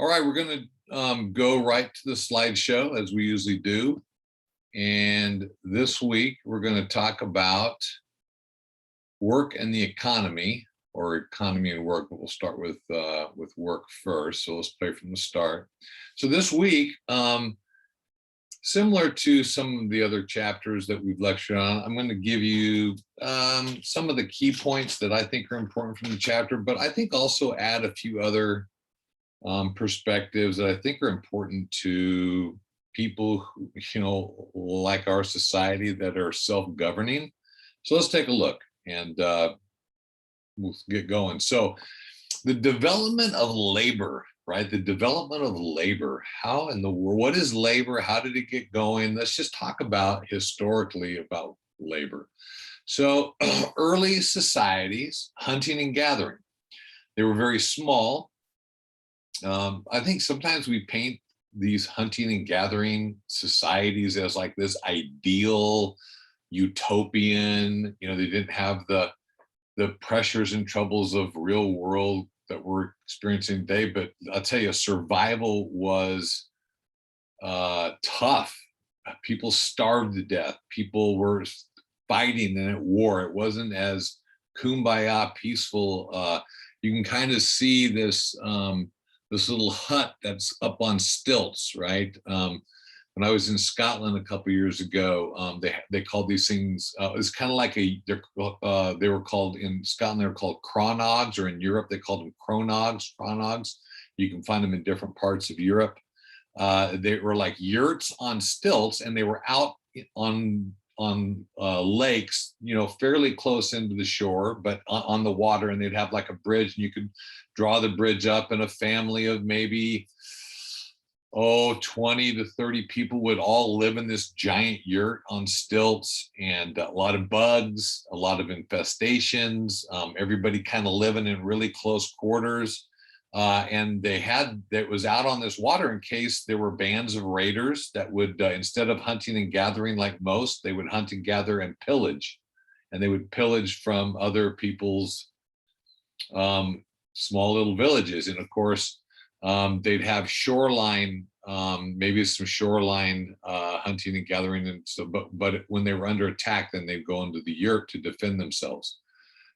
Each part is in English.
All right, we're going to go right to the slideshow as we usually do. And this week, we're going to talk about work and the economy, or economy and work, but we'll start with work first. So let's play from the start. So this week, similar to some of the other chapters that we've lectured on, I'm going to give you some of the key points that I think are important from the chapter, but I think also add a few other perspectives that I think are important to people who, like our society, that are self-governing. So let's take a look and we'll get going. So the development of labor, right? The development of labor. How in the world, what is labor? How did it get going? Let's just talk about historically about labor. So early societies, hunting and gathering, they were very small. I think sometimes we paint these hunting and gathering societies as like this ideal utopian, they didn't have the pressures and troubles of real world that we're experiencing today. But I'll tell you, survival was tough. People starved to death. People were fighting and at war. It wasn't as kumbaya peaceful. You can kind of see this this little hut that's up on stilts, right? When I was in Scotland a couple of years ago, they called these things. It's kind of like they were called in Scotland. They were called cronogs, or in Europe they called them cronogs. Cronogs. You can find them in different parts of Europe. They were like yurts on stilts, and they were out on lakes, fairly close into the shore, but on the water, and they'd have like a bridge, and you could draw the bridge up, and a family of maybe 20 to 30 people would all live in this giant yurt on stilts, and a lot of bugs, a lot of infestations, everybody kind of living in really close quarters. And that was out on this water in case there were bands of raiders that would, instead of hunting and gathering like most, they would hunt and gather and pillage. And they would pillage from other people's small little villages. And of course, they'd have shoreline, maybe some shoreline hunting and gathering. And so, but when they were under attack, then they'd go into the yurt to defend themselves.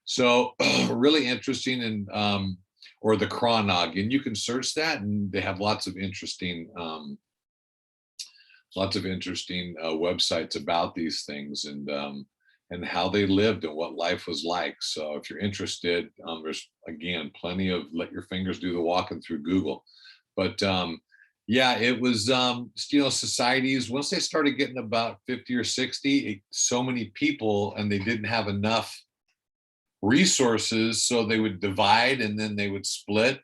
So really interesting. And or the cronog, and you can search that, and they have lots of interesting websites about these things, and how they lived and what life was like. So if you're interested, there's again plenty of let your fingers do the walking through Google. But yeah, it was societies, once they started getting about 50 or 60, so many people, and they didn't have enough resources, so they would divide, and then they would split,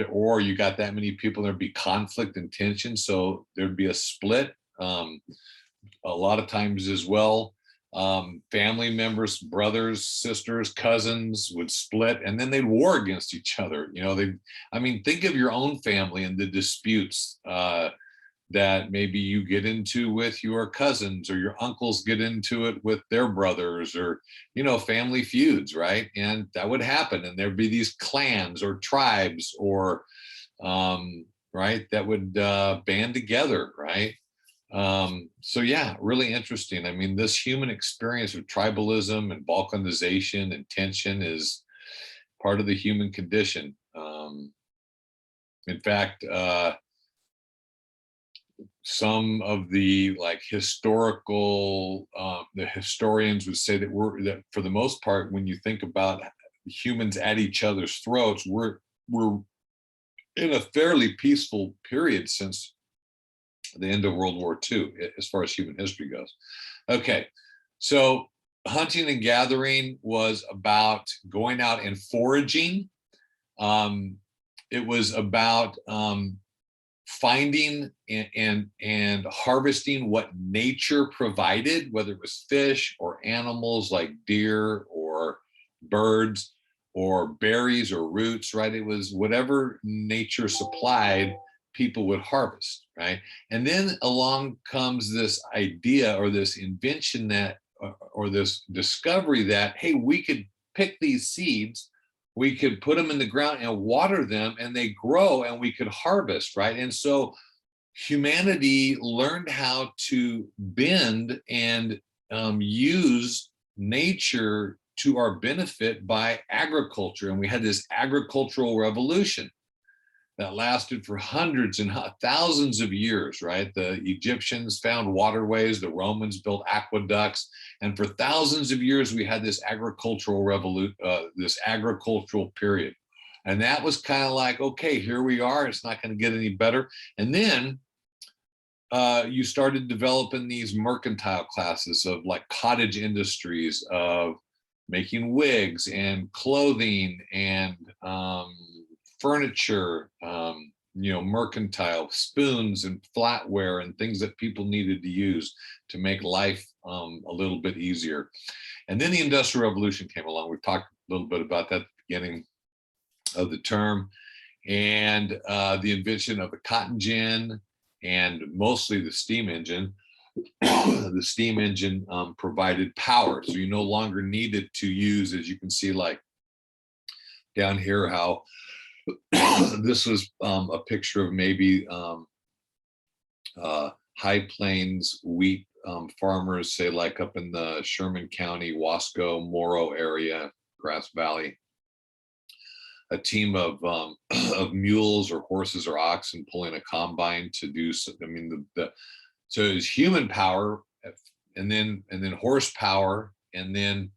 or you got that many people, there'd be conflict and tension, so there'd be a split. A lot of times as well, family members, brothers, sisters, cousins would split, and then they'd war against each other. Think of your own family and the disputes that maybe you get into with your cousins, or your uncles get into it with their brothers, or, family feuds, right? And that would happen. And there'd be these clans or tribes, or, right, that would band together, right? So yeah, really interesting. This human experience of tribalism and balkanization and tension is part of the human condition. In fact, some of the historical, the historians would say that for the most part, when you think about humans at each other's throats, we're in a fairly peaceful period since the end of World War II, as far as human history goes. Okay, so hunting and gathering was about going out and foraging. It was about finding and harvesting what nature provided, whether it was fish or animals like deer or birds or berries or roots, right? It was whatever nature supplied, people would harvest, right? And then along comes this idea, or this invention, that or this discovery that, hey, we could pick these seeds we could put them in the ground and water them and they grow and we could harvest, right? And so humanity learned how to bend and use nature to our benefit by agriculture. And we had this agricultural revolution that lasted for hundreds and thousands of years, right? The Egyptians found waterways, the Romans built aqueducts, and for thousands of years we had this agricultural revolution, this agricultural period. And that was kind of like, okay, here we are, it's not going to get any better. And then you started developing these mercantile classes of like cottage industries of making wigs and clothing and furniture, mercantile spoons and flatware and things that people needed to use to make life a little bit easier. And then the Industrial Revolution came along. We've talked a little bit about that at the beginning of the term, and the invention of the cotton gin and mostly the steam engine. The steam engine provided power, so you no longer needed to use, as you can see, like down here, how this was a picture of maybe High Plains wheat farmers, say like up in the Sherman County, Wasco, Morrow area, Grass Valley. A team of mules or horses or oxen pulling a combine to do. I mean, so it was human power, and then horsepower, and then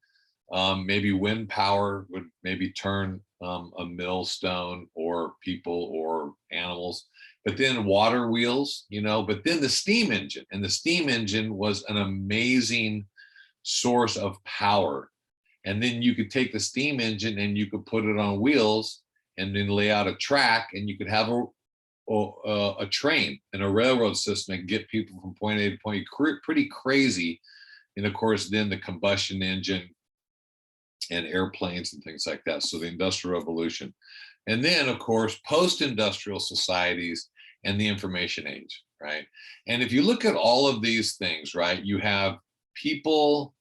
maybe wind power would maybe turn a millstone or people or animals, but then water wheels, but then the steam engine, and the steam engine was an amazing source of power. And then you could take the steam engine and you could put it on wheels and then lay out a track, and you could have a train and a railroad system and get people from point A to point B. Pretty crazy. And of course, then the combustion engine and airplanes and things like that. So the Industrial Revolution. And then, of course, post-industrial societies and the information age, right? And if you look at all of these things, right, you have people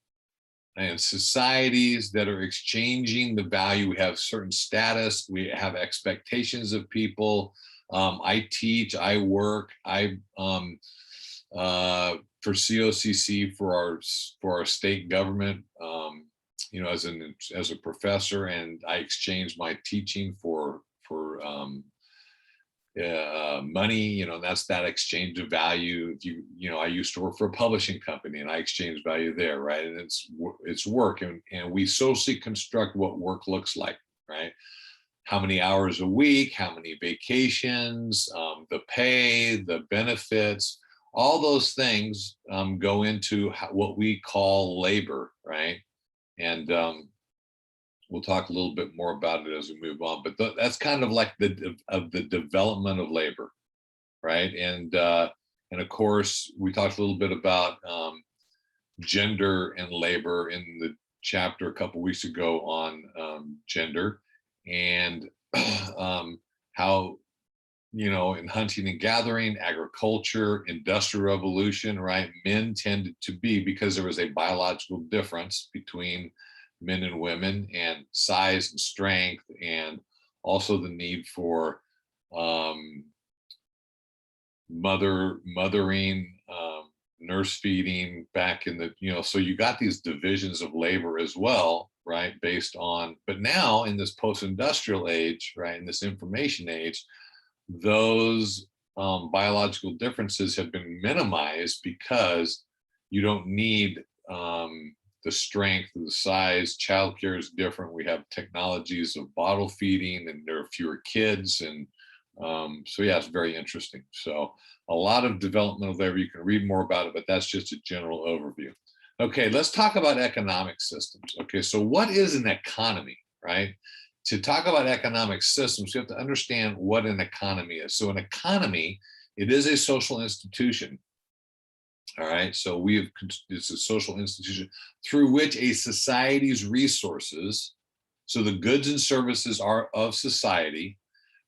and societies that are exchanging the value. We have certain status, we have expectations of people. I teach, I work, I for COCC, for our state government, as a professor, and I exchange my teaching for money, that's that exchange of value. I used to work for a publishing company and I exchange value there, right? And it's work, and we socially construct what work looks like, right? How many hours a week, how many vacations, the pay, the benefits, all those things go into what we call labor, right? And we'll talk a little bit more about it as we move on, but that's kind of like the development of labor, right? And of course, we talked a little bit about gender and labor in the chapter a couple weeks ago on gender, and how, in hunting and gathering, agriculture, industrial revolution, right? Men tended to be, because there was a biological difference between men and women, and size and strength, and also the need for mothering, nurse feeding back in the, so you got these divisions of labor as well, right? Based on, but now in this post-industrial age, right, in this information age, those biological differences have been minimized, because you don't need the strength, the size. Childcare is different. We have technologies of bottle feeding, and there are fewer kids. And so yeah, it's very interesting. So a lot of developmental labor, you can read more about it, but that's just a general overview. Okay, let's talk about economic systems. Okay, so what is an economy, right? To talk about economic systems, you have to understand what an economy is. So an economy, it is a social institution. All right, so it's a social institution through which a society's resources, so the goods and services are of society,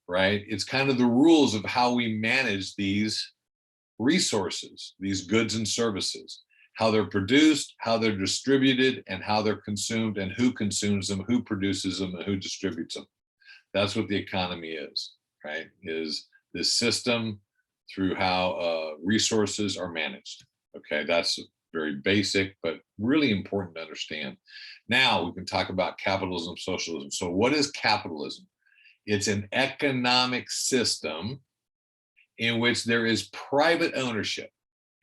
right? It's kind of the rules of how we manage these resources, these goods and services. how they're produced, how they're distributed, and how they're consumed, and who consumes them, who produces them, and who distributes them. That's what the economy is, right? Is this system through how resources are managed. Okay, that's very basic, but really important to understand. Now we can talk about capitalism, socialism. So what is capitalism? It's an economic system in which there is private ownership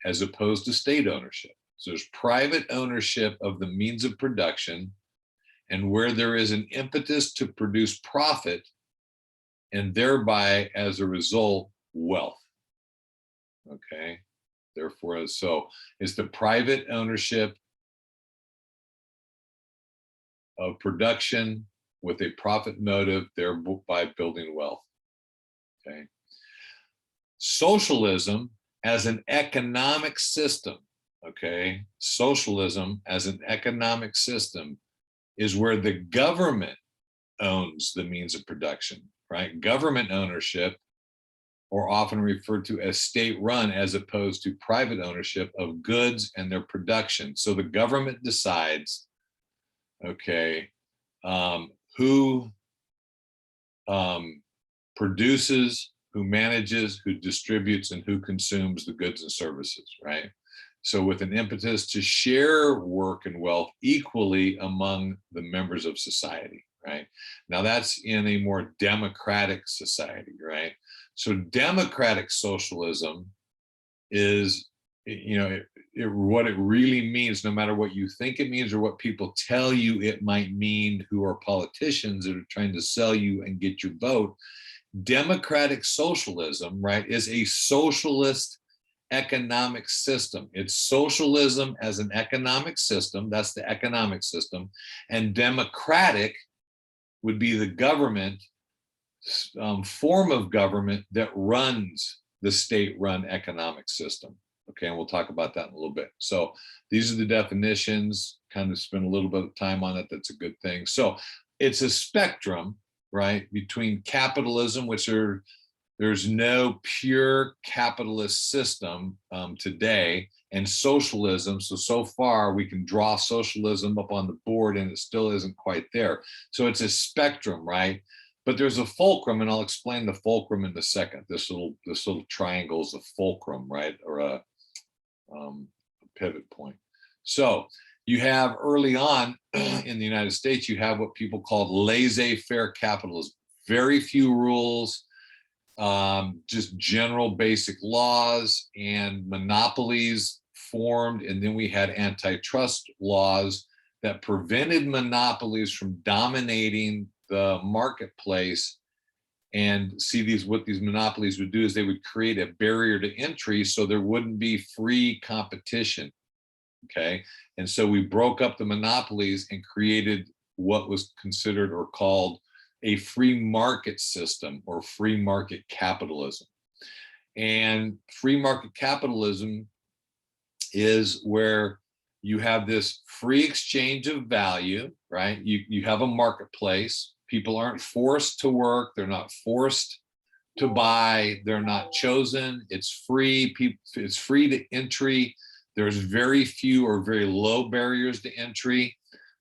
as opposed to state ownership. So there's private ownership of the means of production, and where there is an impetus to produce profit, and thereby, as a result, wealth. Okay, therefore, so it's the private ownership of production with a profit motive, thereby building wealth. Okay, socialism as an economic system. Okay, socialism as an economic system is where the government owns the means of production, right? Government ownership, or often referred to as state-run, as opposed to private ownership of goods and their production. So the government decides, okay, who produces, who manages, who distributes, and who consumes the goods and services, right? So with an impetus to share work and wealth equally among the members of society, right? Now that's in a more democratic society, right? So democratic socialism is, what it really means, no matter what you think it means or what people tell you it might mean, who are politicians that are trying to sell you and get your vote. Democratic socialism, right, is a socialist economic system. It's socialism as an economic system. That's the economic system. And democratic would be the government, form of government that runs the state-run economic system. Okay, and we'll talk about that in a little bit. So these are the definitions, kind of spend a little bit of time on it. That's a good thing. So it's a spectrum, right, between capitalism, there's no pure capitalist system today, and socialism. So far we can draw socialism up on the board and it still isn't quite there. So it's a spectrum, right? But there's a fulcrum, and I'll explain the fulcrum in a second. This little triangle is a fulcrum, right? Or a pivot point. So you have early on in the United States, you have what people call laissez-faire capitalism. Very few rules, just general basic laws, and monopolies formed. And then we had antitrust laws that prevented monopolies from dominating the marketplace. And what these monopolies would do is they would create a barrier to entry so there wouldn't be free competition. Okay, and so we broke up the monopolies and created what was considered or called a free market system, or free market capitalism. And free market capitalism is where you have this free exchange of value, right? You have a marketplace. People aren't forced to work. They're not forced to buy. They're not chosen. It's free. It's free to entry. There's very few or very low barriers to entry.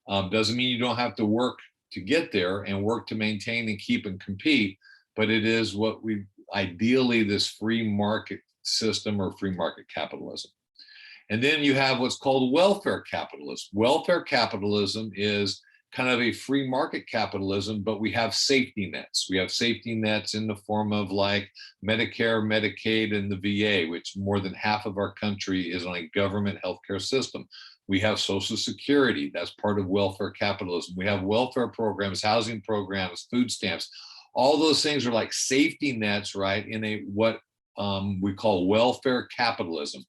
Doesn't mean you don't have to work to get there and work to maintain and keep and compete, but it is what we ideally, this free market system or free market capitalism. And then you have what's called welfare capitalism. Welfare capitalism is kind of a free market capitalism, but we have safety nets. We have safety nets in the form of like Medicare, Medicaid, and the VA, which more than half of our country is on a government healthcare system. We have Social Security. That's part of welfare capitalism. We have welfare programs, housing programs, food stamps. All those things are like safety nets, right, in a what we call welfare capitalism.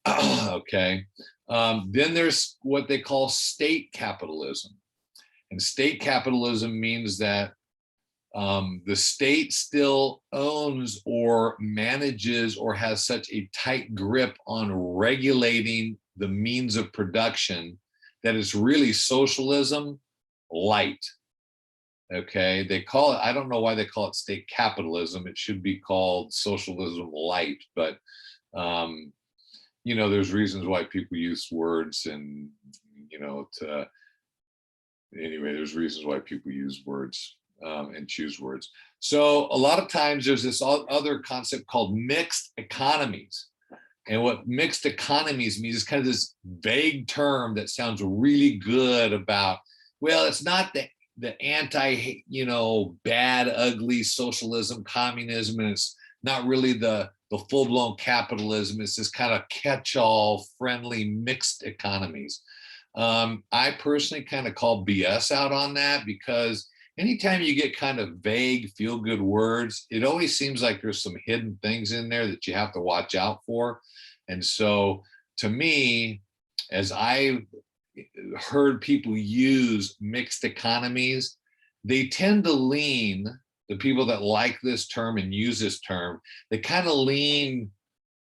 Okay. Then there's what they call state capitalism. And state capitalism means that the state still owns or manages or has such a tight grip on regulating the means of production that it's really socialism light. Okay, they call it, I don't know why they call it state capitalism. It should be called socialism light, but there's reasons why people use words, and anyway, there's reasons why people use words and choose words. So a lot of times there's this other concept called mixed economies. And what mixed economies means is kind of this vague term that sounds really good about, well, it's not the anti, bad, ugly socialism, communism, and it's not really the full-blown capitalism. It's this kind of catch-all friendly mixed economies. I personally kind of call BS out on that, because anytime you get kind of vague, feel-good words, it always seems like there's some hidden things in there that you have to watch out for. And so to me, as I heard people use mixed economies, they tend to lean, the people that like this term and use this term, they kind of lean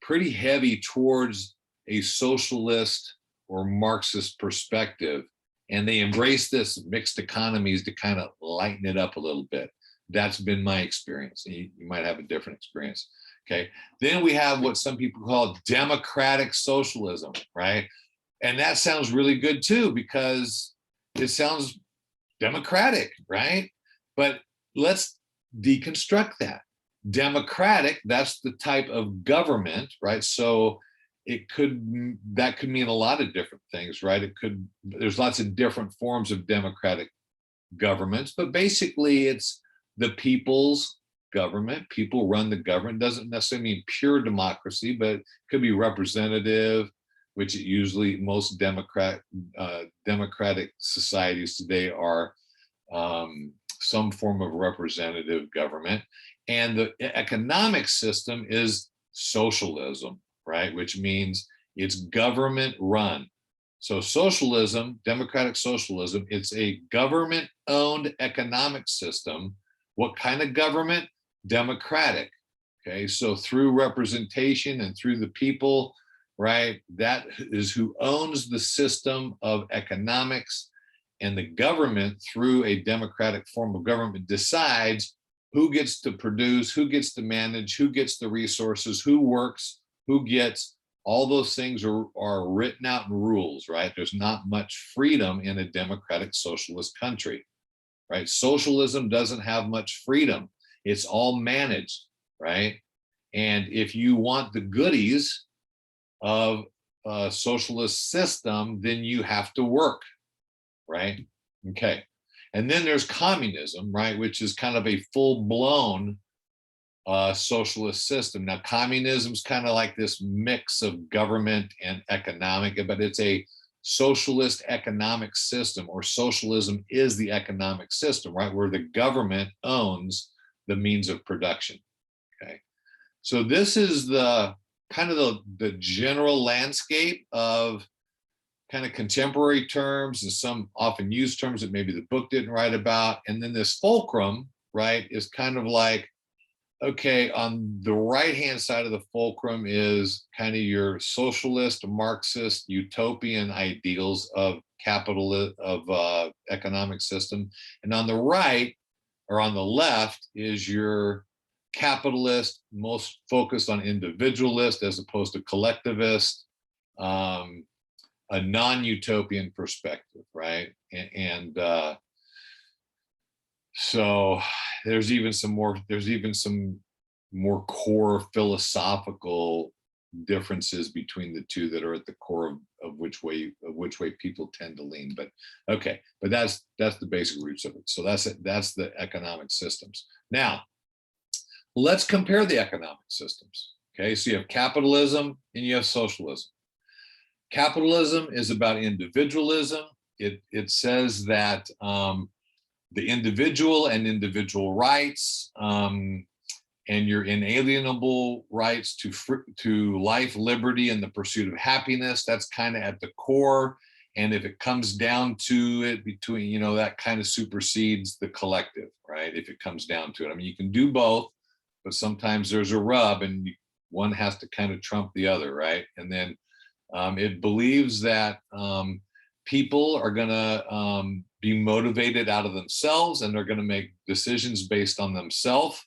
pretty heavy towards a socialist or Marxist perspective. And they embrace this mixed economies to kind of lighten it up a little bit. That's been my experience. You might have a different experience. Okay. Then we have what some people call democratic socialism, right? And that sounds really good too, because it sounds democratic, right? But let's deconstruct that. Democratic, that's the type of government, right? So that could mean a lot of different things, right? There's lots of different forms of democratic governments, but basically it's the people's government. People run the government. Doesn't necessarily mean pure democracy, but it could be representative, which usually most democratic societies today are some form of representative government. And the economic system is socialism, right? Which means it's government run. So socialism, democratic socialism, it's a government owned economic system. What kind of government? Democratic. Okay, so through representation and through the people, right? That is who owns the system of economics, and the government, through a democratic form of government, decides who gets to produce, who gets to manage, who gets the resources, who works, who gets. All those things are written out in rules, right? There's not much freedom in a democratic socialist country, right? Socialism doesn't have much freedom. It's all managed, right? And if you want the goodies of a socialist system, then you have to work, right? Okay. And then there's communism, right? Which is kind of a full-blown socialist system. Now, communism is kind of like this mix of government and economic, but it's a socialist economic system, or socialism is the economic system, right? Where the government owns the means of production. Okay. So this is the kind of the general landscape of kind of contemporary terms and some often used terms that maybe the book didn't write about. And then this fulcrum, right, is kind of like, okay, on the right-hand side of the fulcrum is kind of your socialist, Marxist, utopian ideals of economic system. And on the right, or on the left, is your capitalist, most focused on individualist as opposed to collectivist, a non-utopian perspective, right? So there's even some more core philosophical differences between the two that are at the core of which way people tend to lean. But okay, but that's the basic roots of it. So that's the economic systems. Now, let's compare the economic systems. Okay, so you have capitalism and you have socialism. Capitalism is about individualism. It says that the individual and individual rights and your inalienable rights to life, liberty, and the pursuit of happiness, that's kind of at the core. And if it comes down to it, between, that kind of supersedes the collective, right? If it comes down to it. I mean, you can do both, but sometimes there's a rub and one has to kind of trump the other, right? And then it believes that people are going to be motivated out of themselves, and they're going to make decisions based on themselves.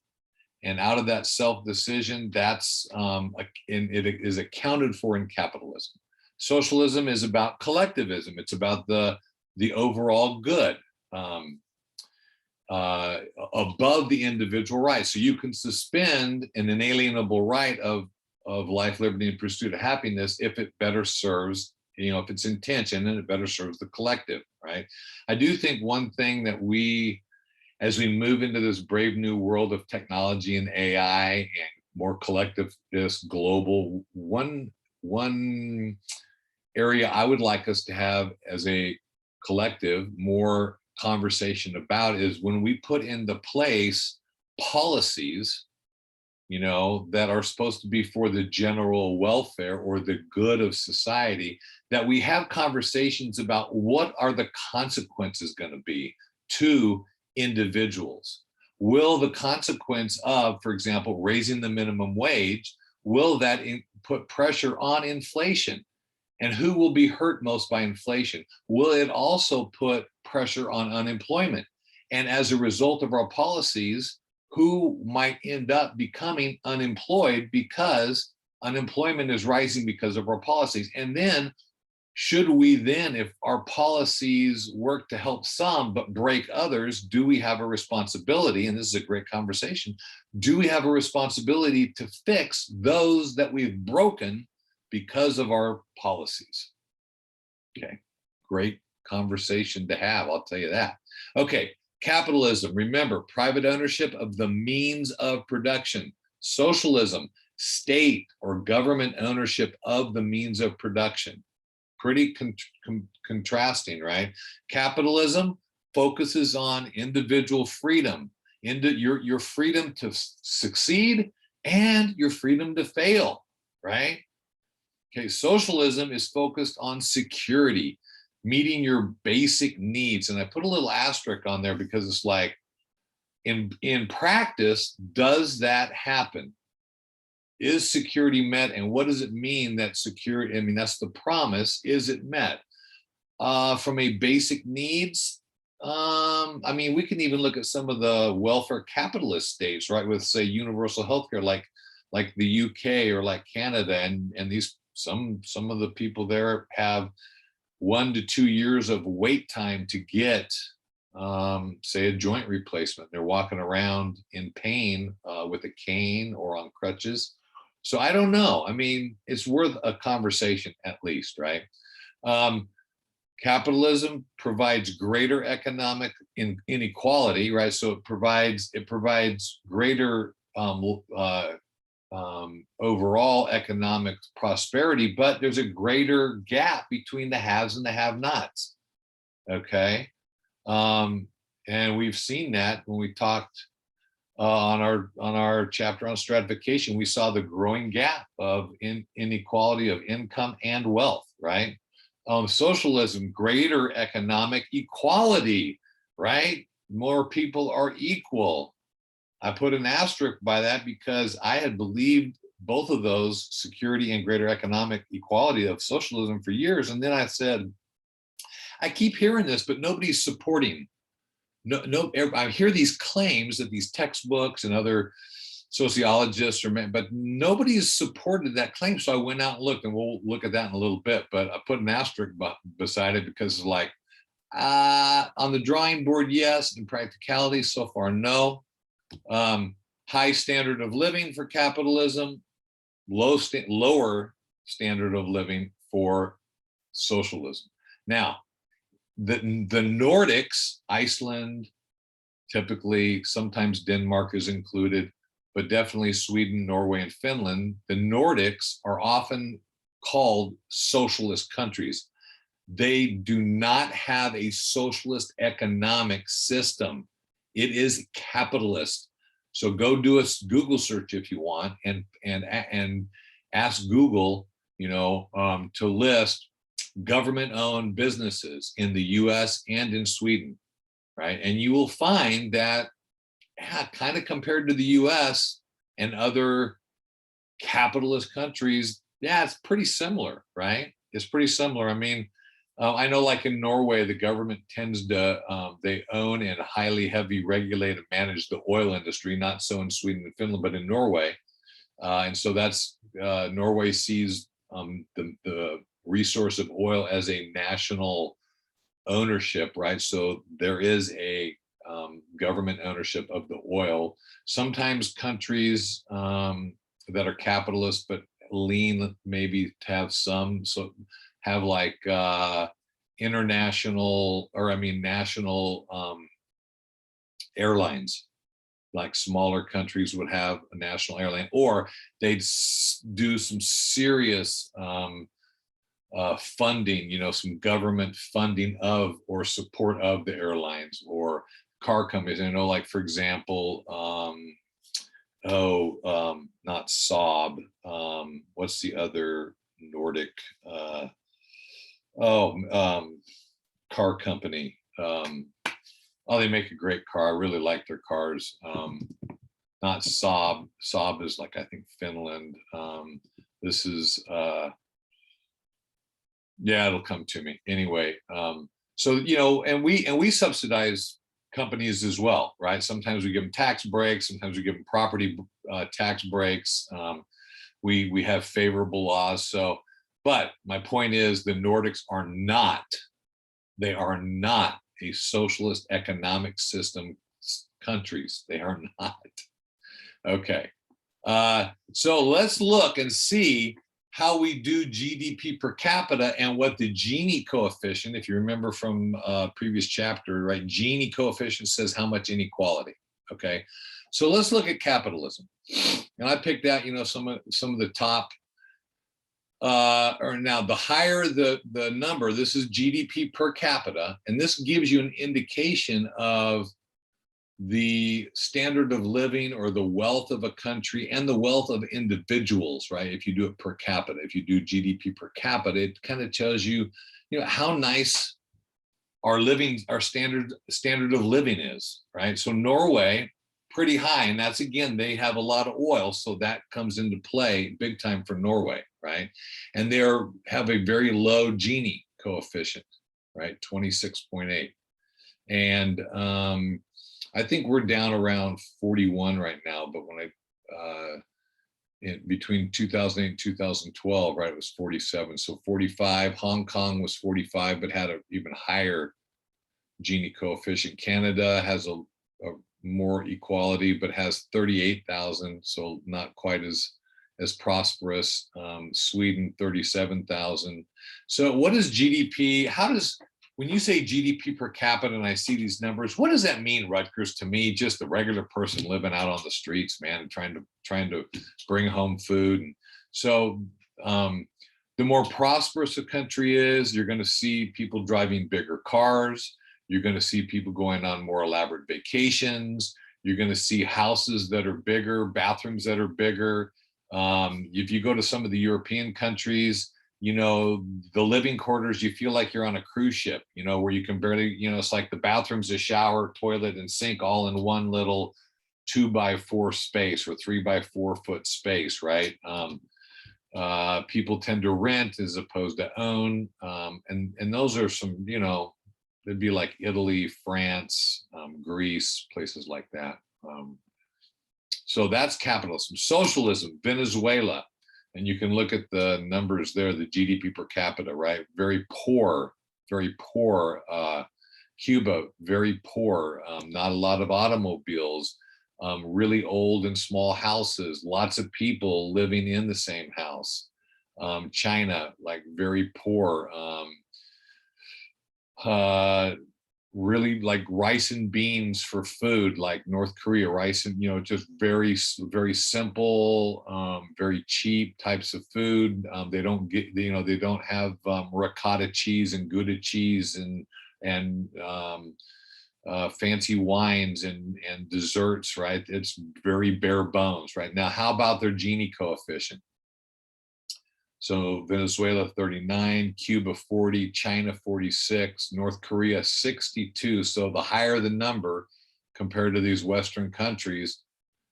And out of that self-decision, that's and it is accounted for in capitalism. Socialism is about collectivism. It's about the overall good, above the individual right. So you can suspend an inalienable right of life, liberty, and pursuit of happiness if it better serves, if it's intention and it better serves the collective, right? I do think one thing that as we move into this brave new world of technology and AI and more collectivist global, one area I would like us to have as a collective more conversation about is when we put into place policies, that are supposed to be for the general welfare or the good of society, that we have conversations about what are the consequences going to be to individuals. Will the consequence of, for example, raising the minimum wage, will that put pressure on inflation? And who will be hurt most by inflation? Will it also put pressure on unemployment? And as a result of our policies, who might end up becoming unemployed because unemployment is rising because of our policies? And then should we then, if our policies work to help some but break others, do we have a responsibility, and this is a great conversation, do we have a responsibility to fix those that we've broken because of our policies? Okay, great conversation to have, I'll tell you that. Okay, capitalism, remember, private ownership of the means of production. Socialism, state or government ownership of the means of production. Pretty contrasting, right? Capitalism focuses on individual freedom, your freedom to succeed and your freedom to fail, right? Okay, socialism is focused on security, meeting your basic needs. And I put a little asterisk on there because it's like, in practice, does that happen? Is security met? And what does it mean that security, that's the promise, is it met? From a basic needs, we can even look at some of the welfare capitalist states, right? With say universal healthcare, like the UK or like Canada, and these some of the people there have 1 to 2 years of wait time to get say a joint replacement. They're walking around in pain with a cane or on crutches. So I don't know. It's worth a conversation at least, right? Capitalism provides greater economic inequality, right? So it provides greater overall economic prosperity, but there's a greater gap between the haves and the have-nots. Okay, and we've seen that when we talked on our chapter on stratification. We saw the growing gap of inequality of income and wealth, right? Socialism, greater economic equality, right? More people are equal. I put an asterisk by that because I had believed both of those, security and greater economic equality of socialism, for years. And then I said, I keep hearing this, but nobody's supporting. No, I hear these claims that these textbooks and other sociologists but nobody's supported that claim. So I went out and looked, and we'll look at that in a little bit, but I put an asterisk beside it because it's like, on the drawing board, yes. In practicality, so far, no. High standard of living for capitalism, lower standard of living for socialism. Now, the Nordics, Iceland, typically, sometimes Denmark is included, but definitely Sweden, Norway, and Finland, the Nordics are often called socialist countries. They do not have a socialist economic system. It is capitalist. So go do a Google search if you want, and ask Google, to list government-owned businesses in the U.S. and in Sweden, right? And you will find that, kind of compared to the U.S. and other capitalist countries, it's pretty similar, right? It's pretty similar. I know, like in Norway, the government tends to they own and highly heavy regulate and manage the oil industry. Not so in Sweden and Finland, but in Norway, and so that's Norway sees the resource of oil as a national ownership, right? So there is a government ownership of the oil. Sometimes countries that are capitalist but lean maybe to have some, so have like international, or I mean national airlines. Like smaller countries would have a national airline, or they'd do some serious funding, you know, some government funding of or support of the airlines or car companies. I know, like for example, not Saab. What's the other Nordic? Car company. Oh, they make a great car. I really like their cars. Not Saab. Saab is like, I think, Finland. This is yeah, it'll come to me anyway. So you know, and we subsidize companies as well, right? Sometimes we give them tax breaks. Sometimes we give them property tax breaks. We have favorable laws. So, but my point is, the Nordics are not. They are not a socialist economic system countries. They are not. Okay. So let's look and see how we do GDP per capita and what the Gini coefficient, if you remember from previous chapter, right? Gini coefficient says how much inequality. Okay. So let's look at capitalism. And I picked out, you know, some of the top or now the higher the number, this is GDP per capita, and this gives you an indication of the standard of living or the wealth of a country and the wealth of individuals, right? If you do it per capita, if you do GDP per capita, it kind of tells you, you know, how nice our standard of living is, right? So Norway, pretty high, and that's, again, they have a lot of oil, so that comes into play big time for Norway, right? And they have a very low Gini coefficient, right? 26.8. And I think we're down around 41 right now, but when between 2008 and 2012, right, it was 47. So 45. Hong Kong was 45, but had an even higher Gini coefficient. Canada has a more equality, but has 38,000, so not quite as prosperous. Sweden, 37,000. So what is GDP? When you say GDP per capita and I see these numbers, what does that mean, Rutgers? To me, just a regular person living out on the streets, man, and trying to bring home food. And so the more prosperous a country is, you're going to see people driving bigger cars. You're going to see people going on more elaborate vacations. You're going to see houses that are bigger, bathrooms that are bigger. If you go to some of the European countries, you know, the living quarters, you feel like you're on a cruise ship, you know, where you can barely, you know, it's like the bathroom's a shower, toilet, and sink all in one little 2x4 space or 3x4 foot space, right? People tend to rent as opposed to own. And those are some, you know, it'd be like Italy, France, Greece, places like that. So that's capitalism. Socialism, Venezuela. And you can look at the numbers there, the GDP per capita, right? Very poor, very poor. Cuba, very poor. Not a lot of automobiles, really old and small houses, lots of people living in the same house. China, like very poor. Really like rice and beans for food, like North Korea, rice and, you know, just very, very simple, very cheap types of food. They don't get, you know, they don't have ricotta cheese and Gouda cheese and fancy wines and desserts, right? It's very bare bones, right? Now, how about their Gini coefficient? So Venezuela 39, Cuba 40, China 46, North Korea 62. So the higher the number compared to these Western countries,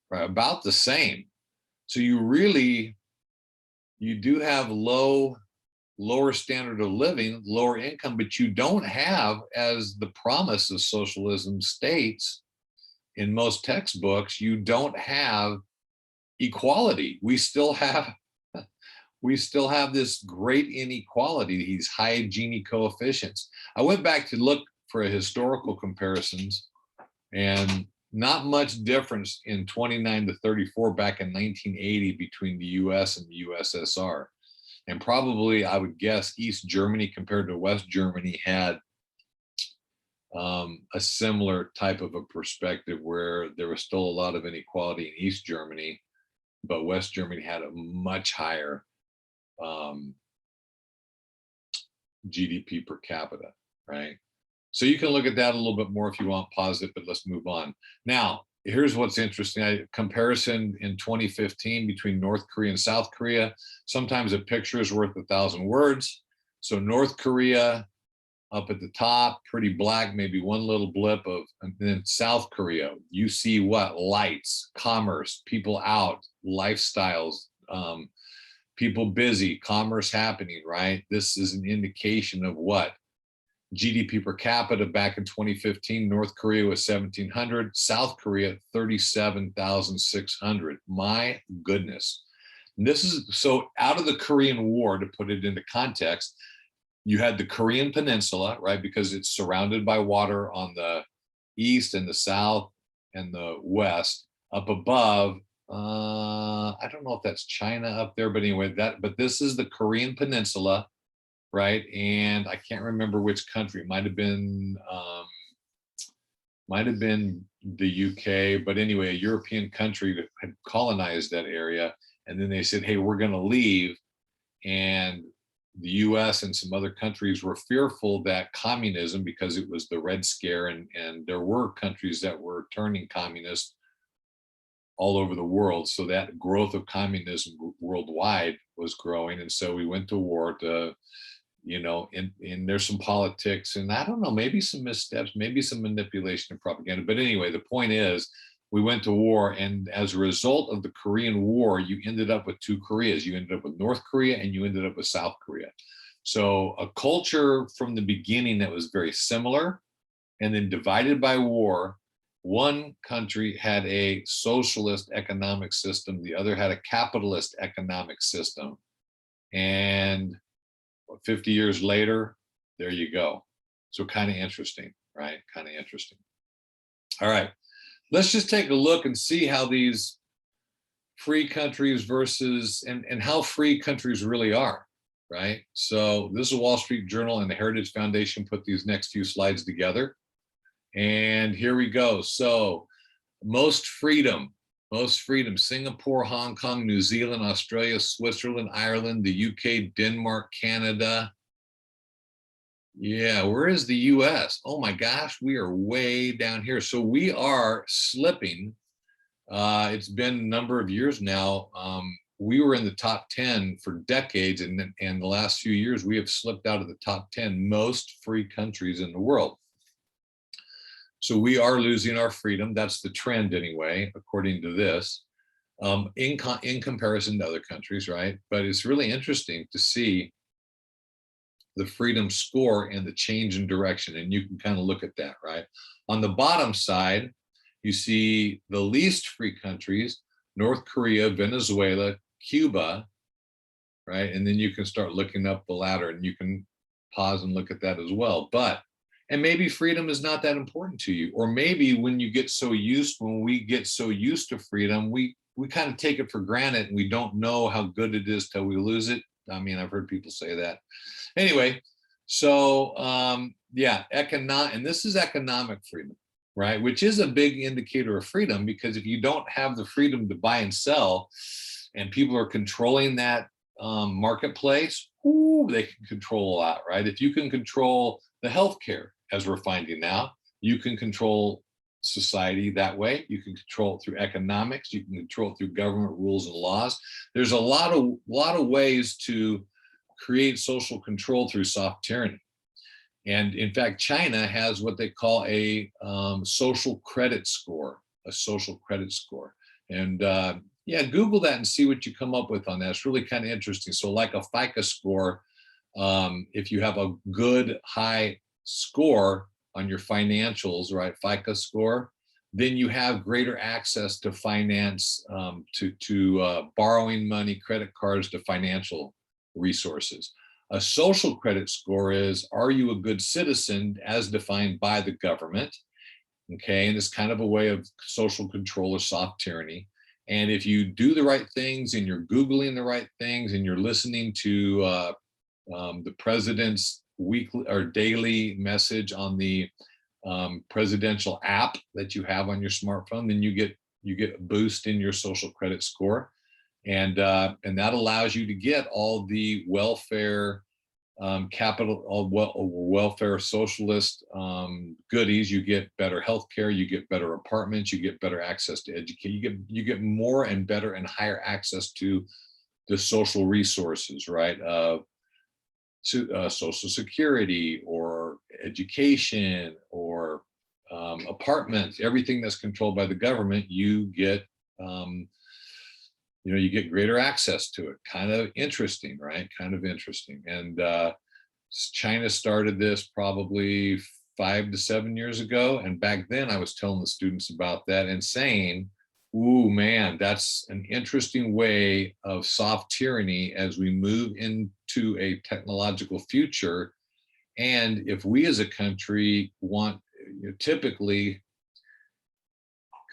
right, about the same. So you do have low lower standard of living, lower income, but you don't have, as the promise of socialism states in most textbooks, you don't have equality. We still have this great inequality, these high Gini coefficients. I went back to look for historical comparisons, and not much difference in 29 to 34 back in 1980 between the US and the USSR. And probably, I would guess, East Germany compared to West Germany had a similar type of a perspective, where there was still a lot of inequality in East Germany, but West Germany had a much higher GDP per capita, right? So you can look at that a little bit more if you want, pause it, but let's move on. Now, here's what's interesting. A comparison in 2015 between North Korea and South Korea. Sometimes a picture is worth 1,000 words. So North Korea up at the top, pretty black, maybe one little blip of, and then South Korea, you see what? Lights, commerce, people out, lifestyles, people busy, commerce happening, right? This is an indication of what? GDP per capita back in 2015, North Korea was 1,700, South Korea 37,600. My goodness. And this is, so out of the Korean War, to put it into context, you had the Korean Peninsula, right? Because it's surrounded by water on the east and the south and the west. Up above, I don't know if that's China up there, but anyway, but this is the Korean Peninsula, right? And I can't remember which country. It might have been the UK, but anyway, a European country that had colonized that area. And then they said, hey, we're going to leave. And the US and some other countries were fearful that communism, because it was the Red Scare, and there were countries that were turning communist all over the world. So that growth of communism worldwide was growing. And so we went to war to, you know, and there's some politics, and I don't know, maybe some missteps, maybe some manipulation and propaganda. But anyway, the point is, we went to war, and as a result of the Korean War, you ended up with two Koreas. You ended up with North Korea and you ended up with South Korea. So a culture from the beginning that was very similar, and then divided by war. One country had a socialist economic system, the other had a capitalist economic system. And 50 years later, there you go. So kind of interesting, right? Kind of interesting. All right. Let's just take a look and see how these free countries versus, and how free countries really are, right? So this is Wall Street Journal and the Heritage Foundation put these next few slides together. And here we go. So most freedom, Singapore, Hong Kong, New Zealand, Australia, Switzerland, Ireland, the UK, Denmark, Canada. Yeah, where is the US? Oh my gosh, we are way down here. So we are slipping. It's been a number of years now. We were in the top 10 for decades, and the last few years we have slipped out of the top 10 most free countries in the world. So we are losing our freedom. That's the trend anyway, according to this, in comparison to other countries, right? But it's really interesting to see the freedom score and the change in direction. And you can kind of look at that, right? On the bottom side, you see the least free countries, North Korea, Venezuela, Cuba, right? And then you can start looking up the ladder, and you can pause and look at that as well. And maybe freedom is not that important to you. Or maybe when we get so used to freedom, we kind of take it for granted, and we don't know how good it is till we lose it. I mean, I've heard people say that. Anyway, so yeah, and this is economic freedom, right? Which is a big indicator of freedom, because if you don't have the freedom to buy and sell, and people are controlling that marketplace, they can control a lot, right? If you can control the healthcare, as we're finding now, you can control society that way. You can control it through economics. You can control it through government rules and laws. There's a lot of ways to create social control through soft tyranny. And in fact, China has what they call a social credit score, And yeah, Google that and see what you come up with on that. It's really kind of interesting. So like a FICO score, If you have a good high score on your financials, right, FICO score, then you have greater access to finance, to borrowing money, credit cards, to financial resources. A social credit score is, are you a good citizen as defined by the government? Okay, and it's kind of a way of social control or soft tyranny. And if you do the right things and you're Googling the right things and you're listening to the president's weekly or daily message on the presidential app that you have on your smartphone, then you get a boost in your social credit score, and that allows you to get all the welfare capital, all welfare socialist goodies. You get better health care, you get better apartments, you get better access to education, you get more and better and higher access to the social resources, right? Social security or education or apartments, everything that's controlled by the government, you get you get greater access to it. Kind of interesting, right? Kind of interesting. And China started this probably 5 to 7 years ago. And back then I was telling the students about that and saying, ooh, man, that's an interesting way of soft tyranny as we move into a technological future. And if we as a country want, typically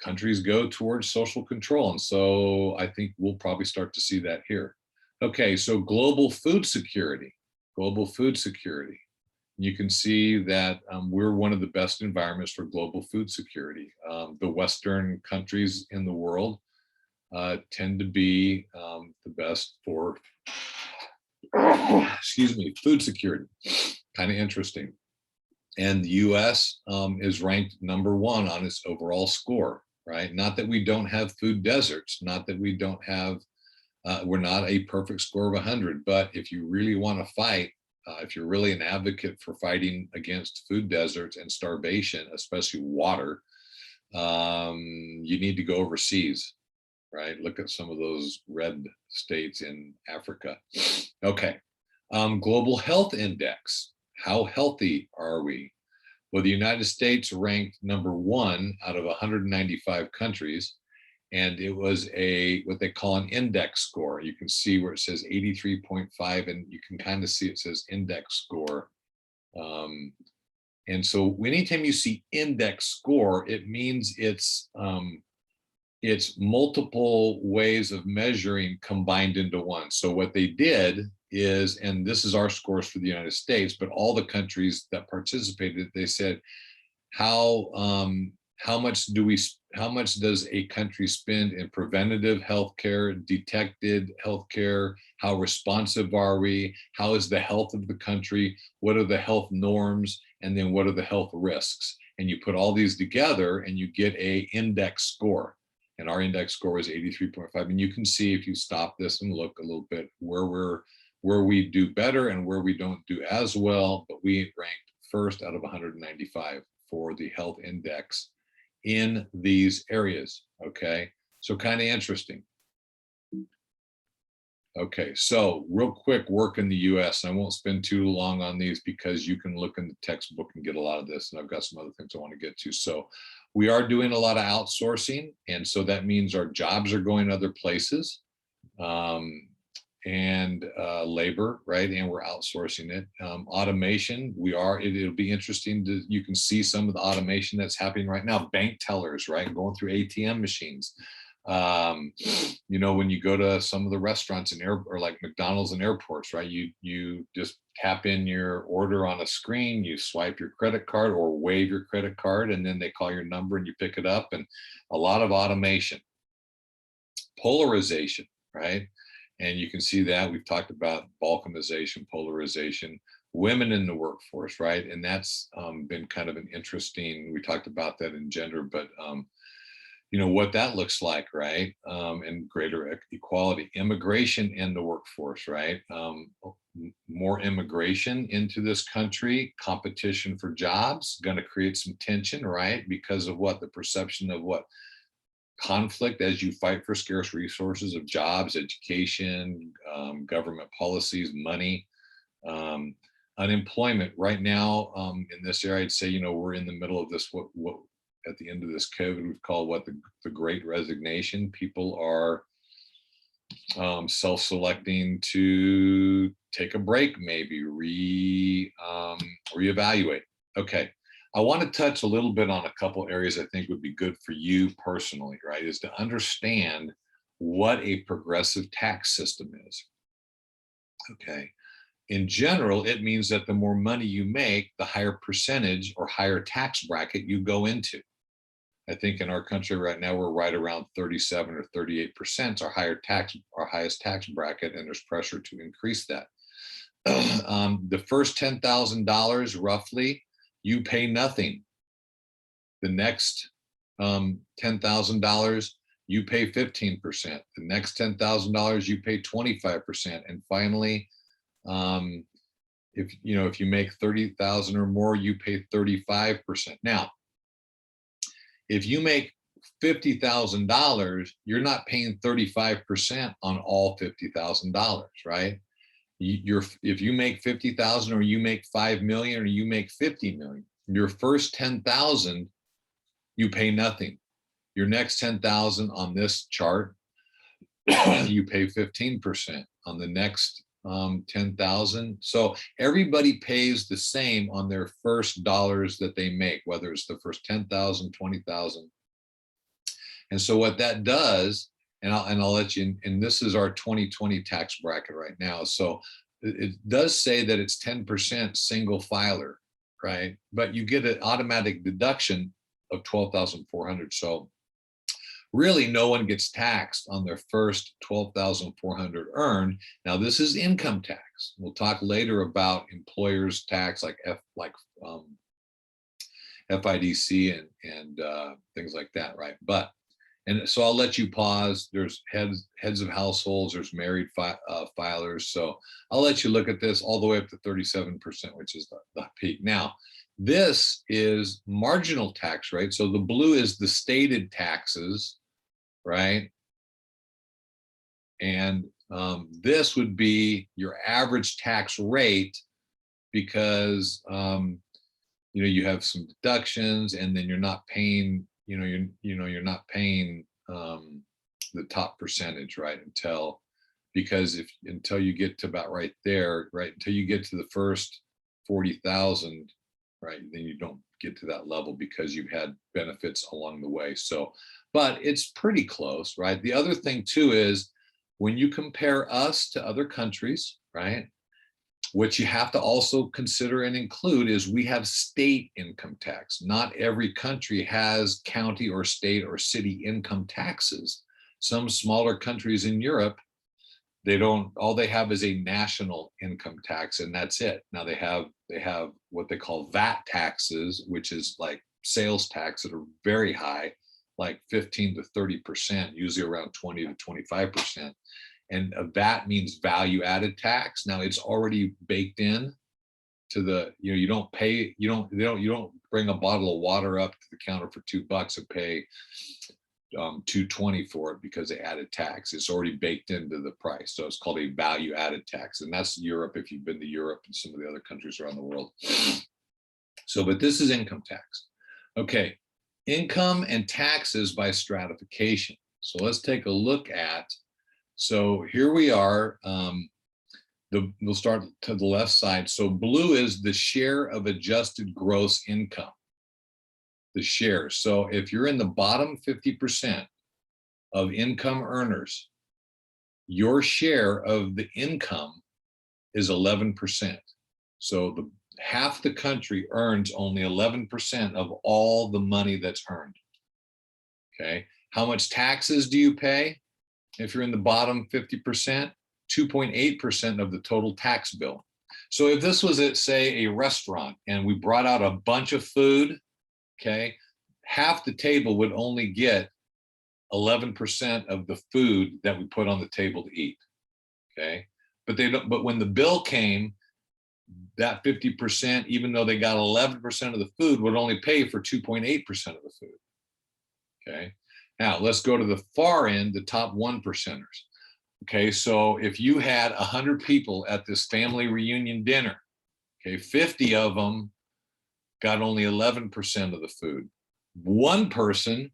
countries go towards social control. And so I think we'll probably start to see that here. Okay, so global food security, global food security. You can see that we're one of the best environments for global food security. The Western countries in the world tend to be the best for, excuse me, food security. Kind of interesting. And the US is ranked #1 on its overall score, right? Not that we don't have food deserts, not that we don't have, we're not a perfect score of 100, but if you really want to fight, if you're really an advocate for fighting against food deserts and starvation, especially water, you need to go overseas, right? Look at some of those red states in Africa. Okay, global health index. How healthy are we? Well, the United States ranked #1 out of 195 countries. And it was what they call an index score. You can see where it says 83.5, and you can kind of see it says index score. And so anytime you see index score, it means it's multiple ways of measuring combined into one. So what they did is, and this is our scores for the United States, but all the countries that participated, they said, how much does a country spend in preventative healthcare, detected healthcare? How responsive are we? How is the health of the country? What are the health norms? And then what are the health risks? And you put all these together and you get a index score. And our index score is 83.5. And you can see, if you stop this and look a little bit, where we do better and where we don't do as well, but we ranked first out of 195 for the health index in these areas. Okay, so kind of interesting. Okay, so real quick, work in the US. I won't spend too long on these because you can look in the textbook and get a lot of this, and I've got some other things I want to get to. So we are doing a lot of outsourcing, and so that means our jobs are going other places. And labor, right? And we're outsourcing it. Automation, it'll be interesting you can see some of the automation that's happening right now. Bank tellers, right? Going through ATM machines. When you go to some of the restaurants or like McDonald's and airports, right? You just tap in your order on a screen, you swipe your credit card or wave your credit card, and then they call your number and you pick it up, and a lot of automation. Polarization, right? And you can see that we've talked about balkanization, polarization, women in the workforce, right? And that's been kind of an interesting, we talked about that in gender, but what that looks like, right? And greater equality, immigration in the workforce, right? More immigration into this country, competition for jobs, going to create some tension, right? Because of the perception of conflict as you fight for scarce resources of jobs, education, government policies, money. Unemployment right now in this area, I'd say, we're in the middle of this, what at the end of this COVID, we've called the Great Resignation. People are self-selecting to take a break, maybe reevaluate. Okay, I want to touch a little bit on a couple areas I think would be good for you personally, right? Is to understand what a progressive tax system is. Okay, in general, it means that the more money you make, the higher percentage or higher tax bracket you go into. I think in our country right now, we're right around 37 or 38%, our highest tax bracket, and there's pressure to increase that. The first $10,000 roughly, you pay nothing. The next $10,000, you pay 15%. The next $10,000, you pay 25%. And finally, if you make 30,000 or more, you pay 35%. Now, if you make $50,000, you're not paying 35% on all $50,000, right? If you make 50,000 or you make 5 million or you make 50 million, your first 10,000, you pay nothing. Your next 10,000 on this chart, you pay 15%. On the next 10,000. So everybody pays the same on their first dollars that they make, whether it's the first 10,000, 20,000. And so what that does, and I'll let you, and this is our 2020 tax bracket right now. So it does say that it's 10% single filer, right? But you get an automatic deduction of 12,400. So really no one gets taxed on their first 12,400 earned. Now this is income tax. We'll talk later about employers tax like FIDC and things like that, right? And so I'll let you pause. There's heads of households, there's married filers. So I'll let you look at this all the way up to 37%, which is the peak. Now, this is marginal tax rate. So the blue is the stated taxes, right? And this would be your average tax rate because you have some deductions, and then you're not paying you're not paying the top percentage, right? Until you get to about right there, right? Until you get to the first 40,000, right? Then you don't get to that level because you've had benefits along the way. So, but it's pretty close, right? The other thing too is when you compare us to other countries, right? What you have to also consider and include is we have state income tax. Not every country has county or state or city income taxes. Some smaller countries in Europe, all they have is a national income tax, and that's it. Now they have what they call VAT taxes, which is like sales tax that are very high, like 15 to 30%, usually around 20 to 25%. And VAT means value added tax. Now it's already baked in to the, you don't bring a bottle of water up to the counter for $2 and pay $2.20 for it because they added tax. It's already baked into the price. So it's called a value added tax. And that's Europe, if you've been to Europe and some of the other countries around the world. So, but this is income tax. Okay, income and taxes by stratification. So let's take a look at, so here we are, we'll start to the left side. So blue is the share of adjusted gross income, the share. So if you're in the bottom 50% of income earners, your share of the income is 11%. So half the country earns only 11% of all the money that's earned. Okay, how much taxes do you pay? If you're in the bottom 50%, 2.8% of the total tax bill. So if this was at, say, a restaurant and we brought out a bunch of food, okay, half the table would only get 11% of the food that we put on the table to eat, okay? But when the bill came, that 50%, even though they got 11% of the food, would only pay for 2.8% of the food, okay? Now, let's go to the far end, the top 1%ers. Okay, so if you had 100 people at this family reunion dinner, okay, 50 of them got only 11% of the food. One person,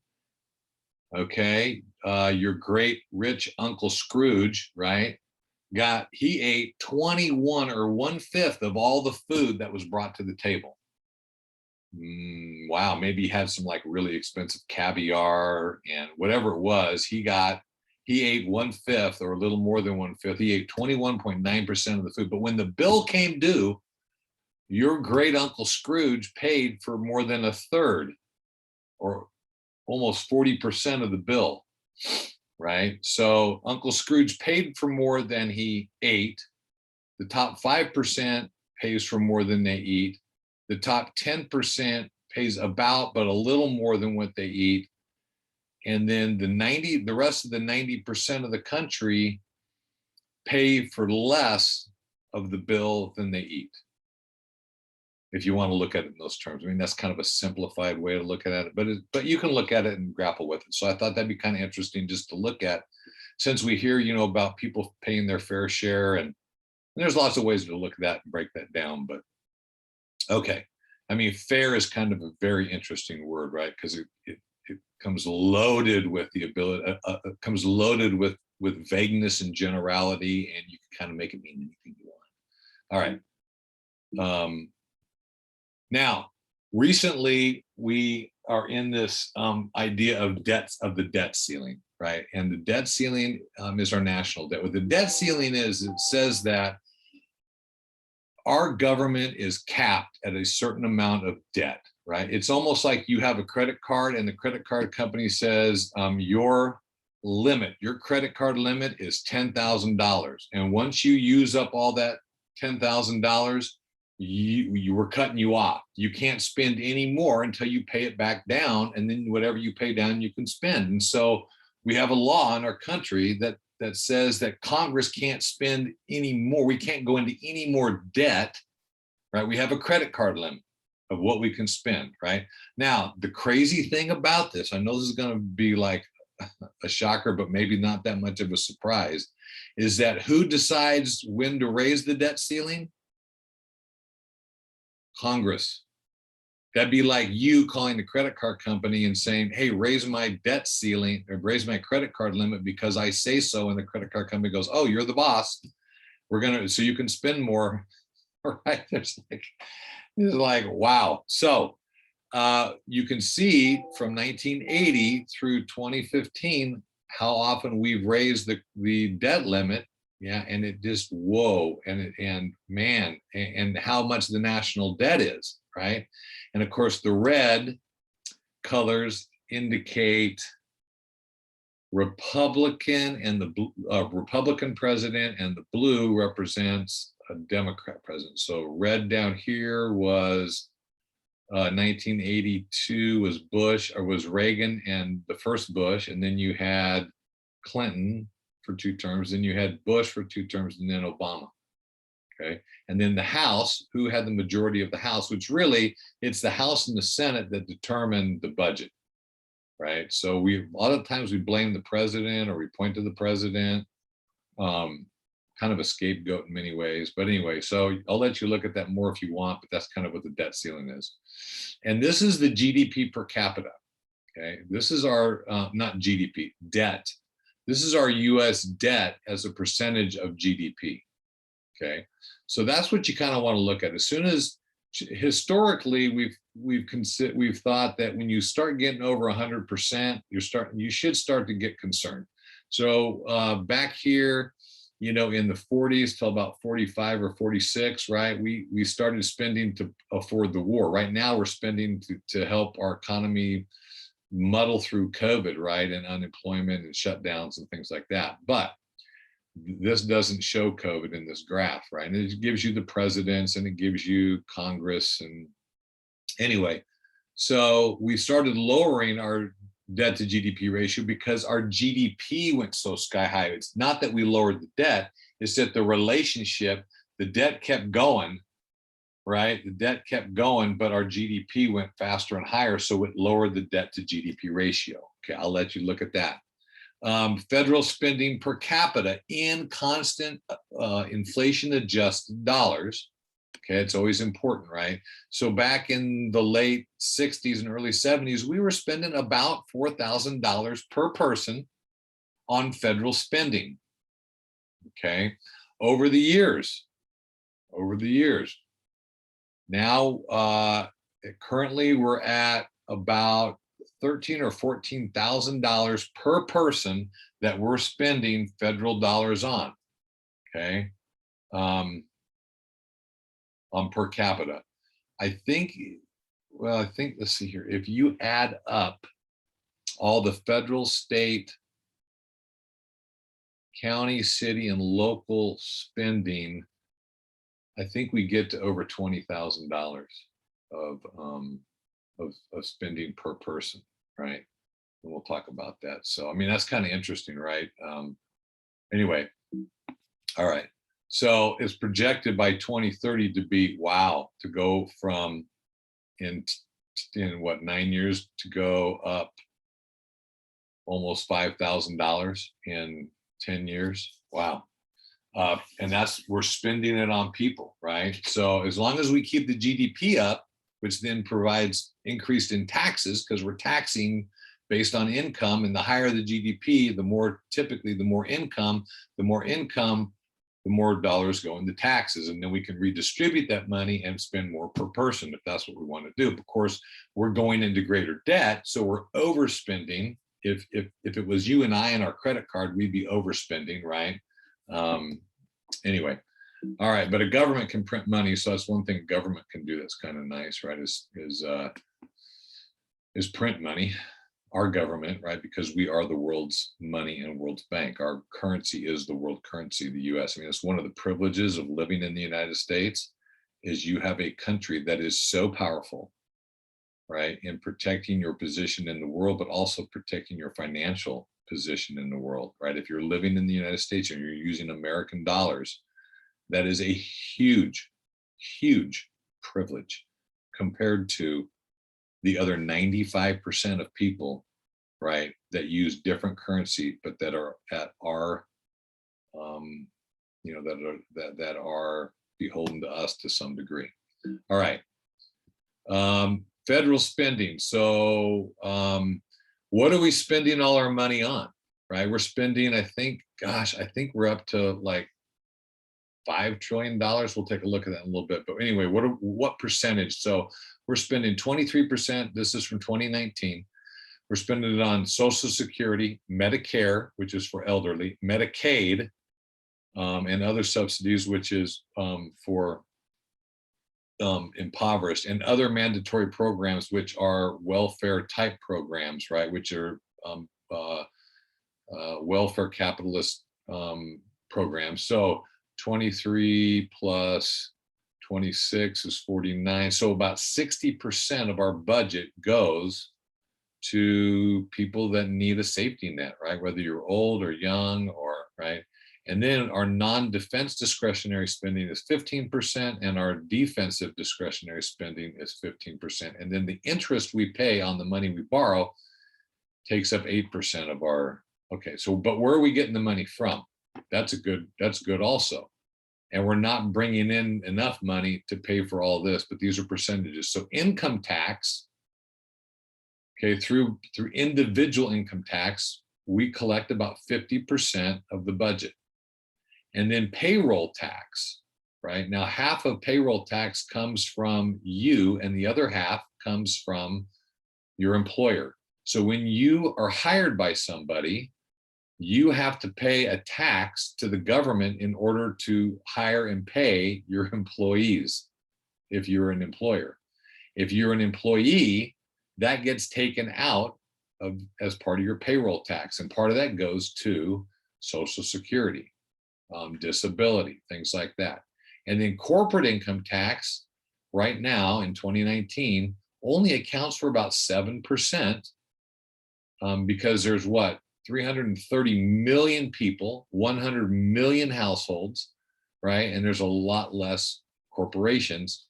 okay, your great rich Uncle Scrooge, right, he ate 21 or 1/5 of all the food that was brought to the table. Wow, maybe he had some like really expensive caviar and whatever it was. He ate 1/5 or a little more than 1/5. He ate 21.9% of the food. But when the bill came due, your great Uncle Scrooge paid for more than a third or almost 40% of the bill, right? So Uncle Scrooge paid for more than he ate. The top 5% pays for more than they eat. The top 10% pays about, but a little more than what they eat. And then the rest of the 90% of the country pay for less of the bill than they eat. If you want to look at it in those terms, I mean, that's kind of a simplified way to look at it, but you can look at it and grapple with it. So I thought that'd be kind of interesting just to look at, since we hear, about people paying their fair share, and there's lots of ways to look at that and break that down. But okay, I mean, fair is kind of a very interesting word, right? Because it comes loaded with the ability, comes loaded with vagueness and generality, and you can kind of make it mean anything you want. All right. Now, recently we are in this idea of the debt ceiling, right? And the debt ceiling is our national debt. What the debt ceiling is, it says that our government is capped at a certain amount of debt, right? It's almost like you have a credit card and the credit card company says your credit card limit is $10,000. And once you use up all that $10,000, you were cutting you off. You can't spend any more until you pay it back down, and then whatever you pay down, you can spend. And so we have a law in our country that says that Congress can't spend any more. We can't go into any more debt, right? We have a credit card limit of what we can spend, right? Now, the crazy thing about this, I know this is going to be like a shocker, but maybe not that much of a surprise, is that who decides when to raise the debt ceiling? Congress. That'd be like you calling the credit card company and saying, hey, raise my debt ceiling or raise my credit card limit because I say so. And the credit card company goes, oh, you're the boss. So you can spend more. Right? It's like, wow. So you can see from 1980 through 2015, how often we've raised the debt limit. Yeah. And it just, whoa. And man, and how much the national debt is, right? And of course, the red colors indicate Republican and the Republican president, and the blue represents a Democrat president. So red down here was 1982 was was Reagan and the first Bush, and then you had Clinton for 2 terms, then you had Bush for 2 terms, and then Obama. Okay, and then the House, who had the majority of the House, which really it's the House and the Senate that determine the budget, right? So a lot of times we blame the president or we point to the president, kind of a scapegoat in many ways. But anyway, so I'll let you look at that more if you want, but that's kind of what the debt ceiling is. And this is the GDP per capita. Okay, this is our not GDP, debt. This is our U.S. debt as a percentage of GDP. Okay, so that's what you kind of want to look at. As soon as historically we've thought that when you start getting over 100%, you should start to get concerned. So back here, in the 40s till about 45 or 46, right? We started spending to afford the war. Right now, we're spending to help our economy muddle through COVID, right? And unemployment and shutdowns and things like that. But this doesn't show COVID in this graph, right? And it gives you the presidents and it gives you Congress. And anyway, so we started lowering our debt to GDP ratio because our GDP went so sky high. It's not that we lowered the debt, it's that the relationship, the debt kept going, right? The debt kept going, but our GDP went faster and higher. So it lowered the debt to GDP ratio. Okay, I'll let you look at that. Federal spending per capita in constant inflation adjusted dollars. Okay, it's always important, right? So back in the late 60s and early 70s, we were spending about $4,000 per person on federal spending. Okay, over the years, now currently we're at about $13,000 or $14,000 per person that we're spending federal dollars on. Okay, on per capita. I think, let's see here. If you add up all the federal, state, county, city, and local spending, I think we get to over $20,000 of spending per person, right? And we'll talk about that. So, I mean, that's kind of interesting, right? Anyway, all right. So it's projected by 2030 to be, wow, to go from in what, 9 years to go up almost $5,000 in 10 years. Wow. And we're spending it on people, right? So as long as we keep the GDP up, which then provides increased in taxes, because we're taxing based on income, and the higher the GDP, the more income, the more dollars go into taxes, and then we can redistribute that money and spend more per person if that's what we want to do. Of course, we're going into greater debt, so we're overspending. If it was you and I and our credit card, we'd be overspending, right? Anyway, all right, but a government can print money, so that's one thing government can do that's kind of nice, right? Is print money. Our government, right? Because we are the world's money and world's bank. Our currency is the world currency, the US. I mean, it's one of the privileges of living in the United States is you have a country that is so powerful, right? In protecting your position in the world, but also protecting your financial position in the world, right? If you're living in the United States and you're using American dollars, that is a huge, huge privilege compared to the other 95% of people, right, that use different currency, but that are at our, that are beholden to us to some degree. All right, federal spending. So, what are we spending all our money on? Right, we're spending, I think we're up to like $5 trillion. We'll take a look at that in a little bit. But anyway, what percentage? So we're spending 23%. This is from 2019. We're spending it on Social Security, Medicare, which is for elderly, Medicaid, and other subsidies, which is for impoverished, and other mandatory programs, which are welfare type programs, right? Which are welfare capitalist programs. So 23 plus 26 is 49. So about 60% of our budget goes to people that need a safety net, right? Whether you're old or young, or right. And then our non-defense discretionary spending is 15%, and our defensive discretionary spending is 15%. And then the interest we pay on the money we borrow takes up 8% of our, okay, so, but where are we getting the money from? That's good also. And we're not bringing in enough money to pay for all this, but these are percentages. So income tax, okay, through individual income tax, we collect about 50% of the budget. And then payroll tax, right? Now, half of payroll tax comes from you, and the other half comes from your employer. So when you are hired by somebody, you have to pay a tax to the government in order to hire and pay your employees, if you're an employer. If you're an employee, that gets taken out as part of your payroll tax, and part of that goes to Social Security, disability, things like that. And then corporate income tax right now in 2019 only accounts for about 7%, because there's what, 330 million people, 100 million households, right? And there's a lot less corporations.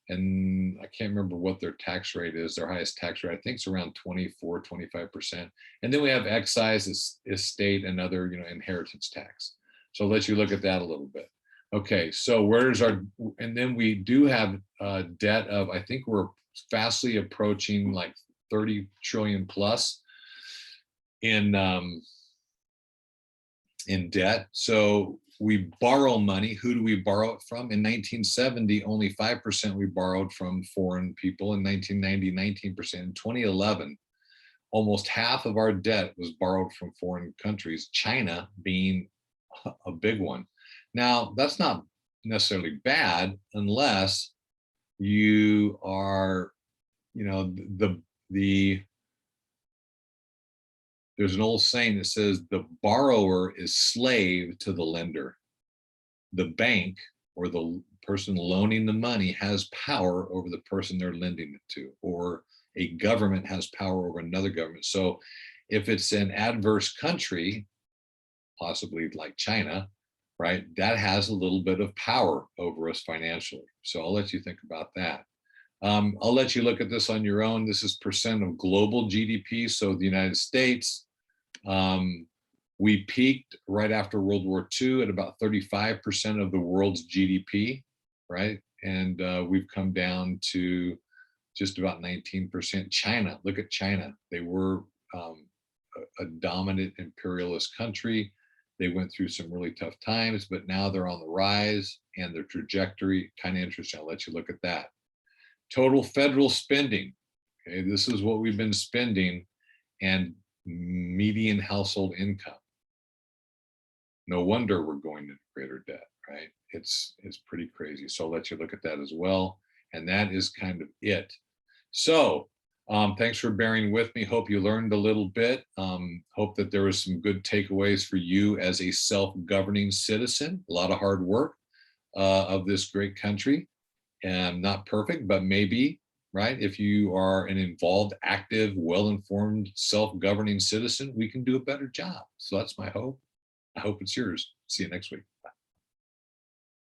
and I can't remember what their tax rate is. Their highest tax rate, I think, is around 24, 25%. And then we have excise, estate, and other, inheritance tax. So I'll let you look at that a little bit. Okay, so where's our, and then we do have debt of, I think we're fastly approaching like 30 trillion plus in debt. So we borrow money. Who do we borrow it from? In 1970, only 5% we borrowed from foreign people. In 1990, 19%. In 2011, almost half of our debt was borrowed from foreign countries, China being a big one. Now, that's not necessarily bad unless you are, there's an old saying that says the borrower is slave to the lender. The bank or the person loaning the money has power over the person they're lending it to, or a government has power over another government. So if it's an adverse country, possibly like China, right, that has a little bit of power over us financially. So I'll let you think about that. I'll let you look at this on your own. This is percent of global GDP. So the United States, we peaked right after World War II at about 35% of the world's GDP, right? And we've come down to just about 19%. China, look at China. They were a dominant imperialist country. They went through some really tough times, but now they're on the rise, and their trajectory, kind of interesting. I'll let you look at that. Total federal spending. Okay, this is what we've been spending, and median household income. No wonder we're going into greater debt, right? It's pretty crazy. So I'll let you look at that as well. And that is kind of it. So thanks for bearing with me. Hope you learned a little bit. Hope that there was some good takeaways for you as a self-governing citizen. A lot of hard work of this great country. And not perfect, but maybe, right? If you are an involved, active, well-informed, self-governing citizen, we can do a better job. So that's my hope. I hope it's yours. See you next week.